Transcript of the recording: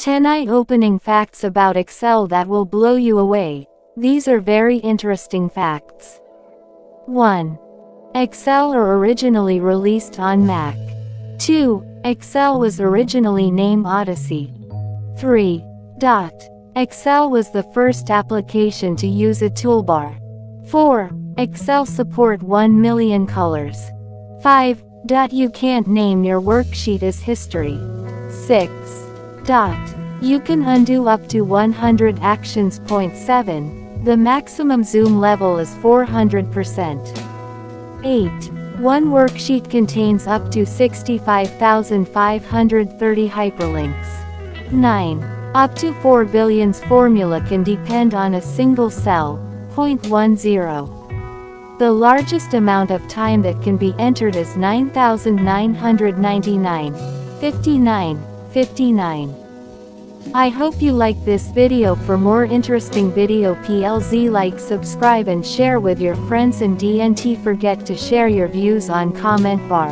10 eye-opening facts about Excel that will blow you away. These are very interesting facts. 1. Excel originally released on Mac. 2. Excel was originally named Odyssey. 3. Excel was the first application to use a toolbar. 4. Excel support 1 million colors. 5. You can't name your worksheet as history. 6. You can undo up to 100 actions. 7. The maximum zoom level is 400%. 8. One worksheet contains up to 65,530 hyperlinks. 9. Up to 4 billion's formula can depend on a single cell, 0.10. The largest amount of time that can be entered is 9,999.59. I hope you like this video. For more interesting video PLZ, like, subscribe and share with your friends, and DNT forget to share your views on comment bar.